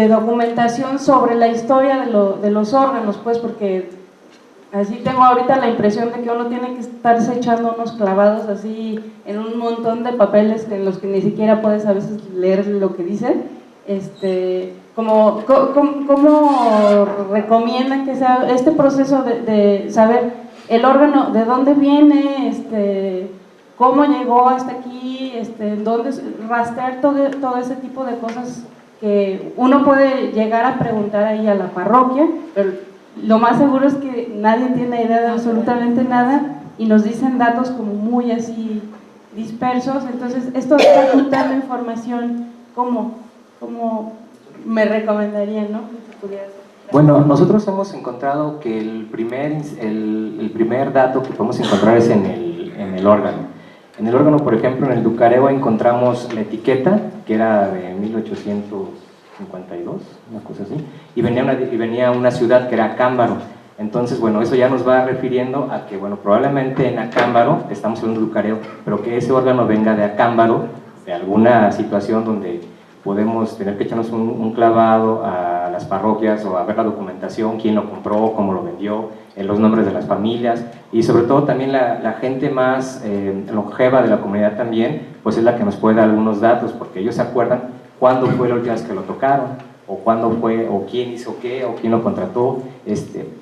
documentación sobre la historia de los órganos, pues, porque así tengo ahorita la impresión de que uno tiene que estarse echando unos clavados así en un montón de papeles en los que ni siquiera puedes a veces leer lo que dice. ¿Cómo recomiendan que sea este proceso de saber el órgano, de dónde viene, cómo llegó hasta aquí, dónde rastrear todo ese tipo de cosas que uno puede llegar a preguntar ahí a la parroquia, pero lo más seguro es que nadie tiene idea de absolutamente nada y nos dicen datos como muy así dispersos. Entonces, esto está juntando información, ¿cómo me recomendarían, no? Bueno, nosotros hemos encontrado que el primer dato que podemos encontrar es en el órgano. En el órgano, por ejemplo, en el Ducareo encontramos la etiqueta, que era de 1852, una cosa así, y venía una ciudad que era Acámbaro. Entonces, bueno, eso ya nos va refiriendo a que, bueno, probablemente en Acámbaro, estamos hablando de Ducareo, pero que ese órgano venga de Acámbaro, de alguna situación donde podemos tener que echarnos un clavado a las parroquias o a ver la documentación, quién lo compró, cómo lo vendió, los nombres de las familias y sobre todo también la gente más longeva de la comunidad también, pues es la que nos puede dar algunos datos, porque ellos se acuerdan cuándo fue la última vez que lo tocaron, o cuándo fue, o quién hizo qué, o quién lo contrató,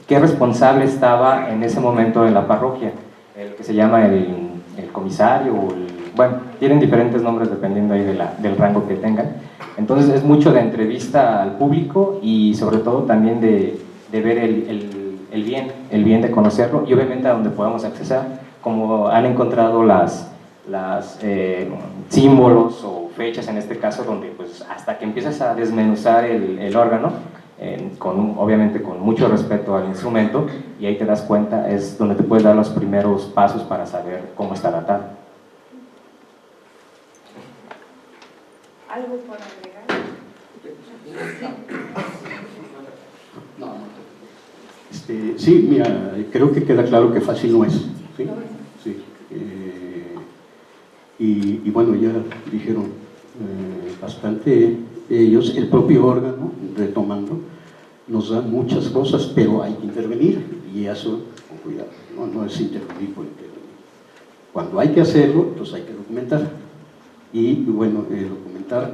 qué responsable estaba en ese momento en la parroquia, el que se llama el comisario, bueno, tienen diferentes nombres dependiendo ahí del rango que tengan. Entonces es mucho de entrevista al público y sobre todo también de ver el bien de conocerlo y obviamente a donde podamos accesar, como han encontrado las símbolos o fechas en este caso, donde pues hasta que empiezas a desmenuzar el órgano, obviamente con mucho respeto al instrumento, y ahí te das cuenta, es donde te puedes dar los primeros pasos para saber cómo está datado. ¿Algo por agregar? Sí, mira, creo que queda claro que fácil no es. ¿Sí? Sí. Y bueno, ya dijeron bastante ellos, el propio órgano, retomando, nos da muchas cosas, pero hay que intervenir, y eso, con cuidado, no es intervenir por intervenir. Cuando hay que hacerlo, entonces hay que documentar. Y bueno, documentar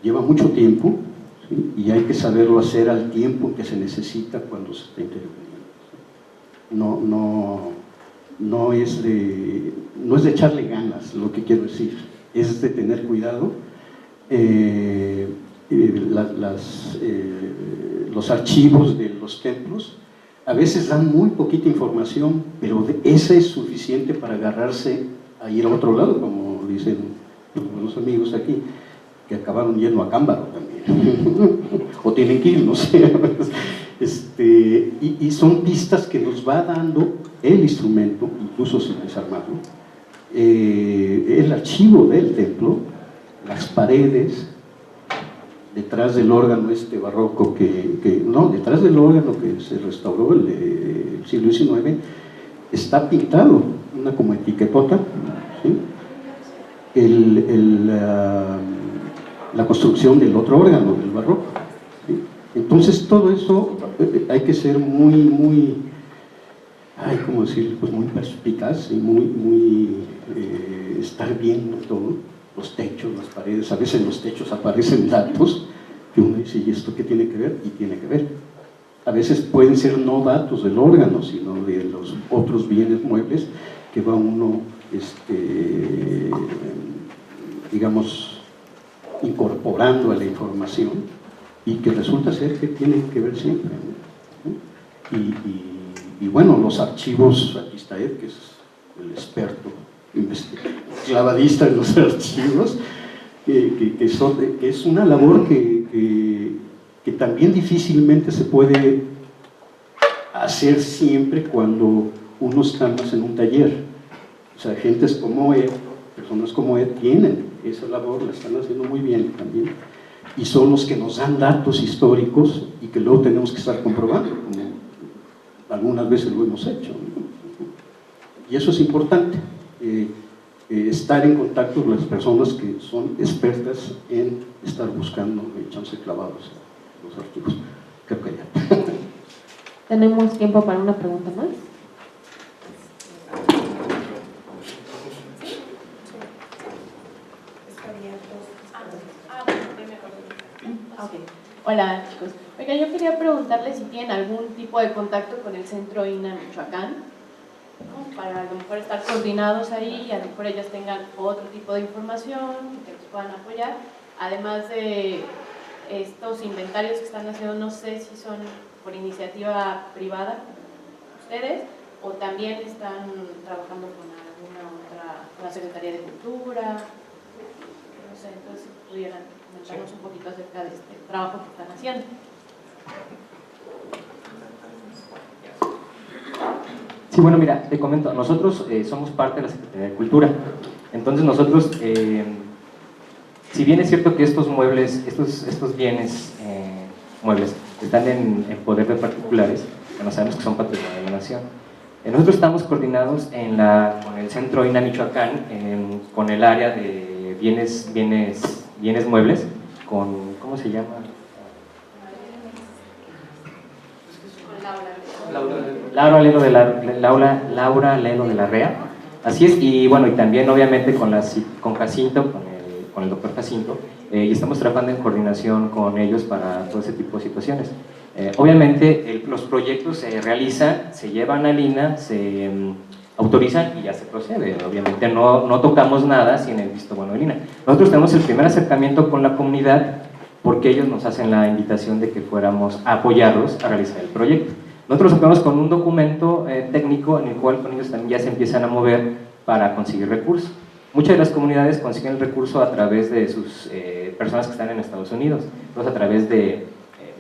lleva mucho tiempo, ¿sí? Y hay que saberlo hacer al tiempo que se necesita cuando se está interviniendo. No es de echarle ganas, lo que quiero decir. es de tener cuidado. Los archivos de los templos a veces dan muy poquita información, pero esa es suficiente para agarrarse a ir a otro lado, como dicen los amigos aquí, que acabaron yendo a Cámbaro también, o tienen que ir, no sé. Y son pistas que nos va dando el instrumento, incluso sin desarmarlo, el archivo del templo, las paredes, detrás del órgano barroco detrás del órgano que se restauró el siglo XIX, está pintado, una como etiquetota, ¿sí? La construcción del otro órgano, del barroco, ¿sí? Entonces todo eso hay que ser muy, ¿cómo decir? Pues muy perspicaz y estar viendo todo. Los techos, las paredes, a veces en los techos aparecen datos que uno dice, ¿y esto qué tiene que ver? Y tiene que ver. A veces pueden ser no datos del órgano, sino de los otros bienes muebles que va uno, digamos, incorporando a la información y que resulta ser que tienen que ver siempre, ¿no? Y bueno, los archivos, aquí está Ed, que es el experto clavadista en los archivos, que es una labor que también difícilmente se puede hacer siempre cuando uno está más en un taller. O sea, gentes como él, personas como él, tienen esa labor, la están haciendo muy bien también, y son los que nos dan datos históricos y que luego tenemos que estar comprobando, como algunas veces lo hemos hecho, ¿no? Y eso es importante. Estar en contacto con las personas que son expertas en estar buscando, echándose clavados los archivos. Creo que ya. ¿Tenemos tiempo para una pregunta más? Okay. Hola chicos. Oiga, yo quería preguntarle si tienen algún tipo de contacto con el Centro INA Michoacán, ¿no? Para a lo mejor estar coordinados ahí y a lo mejor ellos tengan otro tipo de información que nos puedan apoyar, además de estos inventarios que están haciendo, no sé si son por iniciativa privada ustedes o también están trabajando con alguna otra, con la Secretaría de Cultura, no sé, entonces si pudieran comentarnos un poquito acerca de este trabajo que están haciendo. Sí, bueno, mira, te comento, nosotros somos parte de la Secretaría de Cultura, entonces nosotros, si bien es cierto que estos muebles, estos bienes muebles están en poder de particulares, bueno, sabemos que son patrimonio de la nación, nosotros estamos coordinados con el Centro INA Michoacán, con el área de bienes muebles, con, ¿cómo se llama? Laura Lelo de la Rea, así es, y bueno, y también obviamente con Jacinto, con el doctor Jacinto, y estamos trabajando en coordinación con ellos para todo ese tipo de situaciones. Obviamente los proyectos se realizan, se llevan al INA, se autorizan y ya se procede. Obviamente no tocamos nada sin el visto bueno del INA. Nosotros tenemos el primer acercamiento con la comunidad porque ellos nos hacen la invitación de que fuéramos a apoyarlos a realizar el proyecto. Nosotros tocamos con un documento técnico en el cual con ellos también ya se empiezan a mover para conseguir recursos. Muchas de las comunidades consiguen el recurso a través de sus personas que están en Estados Unidos, entonces a través de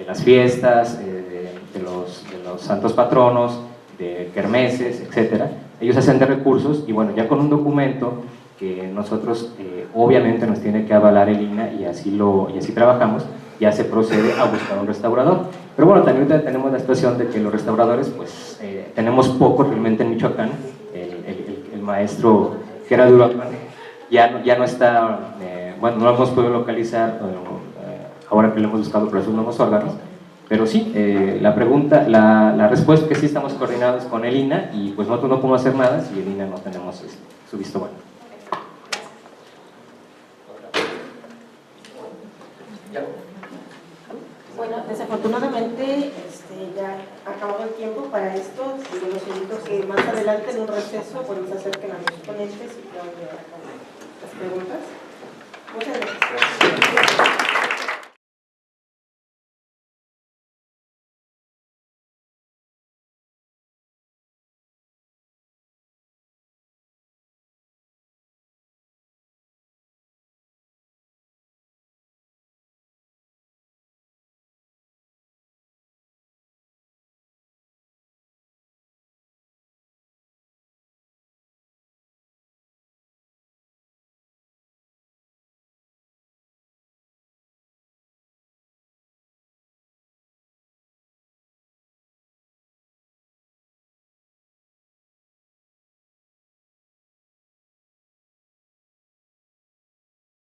las fiestas, de los santos patronos, de kermeses, etc. Ellos hacen de recursos y bueno, ya con un documento que nosotros obviamente nos tiene que avalar el INA y así trabajamos, ya se procede a buscar un restaurador. Pero bueno, también tenemos la situación de que los restauradores, pues tenemos pocos realmente en Michoacán. El maestro que era de Uruapan ya no está, bueno, no lo hemos podido localizar, ahora que lo hemos buscado por esos nuevos órganos, pero sí, la respuesta es que sí estamos coordinados con el INA y pues nosotros no podemos hacer nada si el INA no tenemos su visto bueno. Bueno, desafortunadamente ya ha acabado el tiempo para esto. Yo los invito que más adelante en un receso pues nos acerquen a los ponentes y puedan llevar a cabo las preguntas.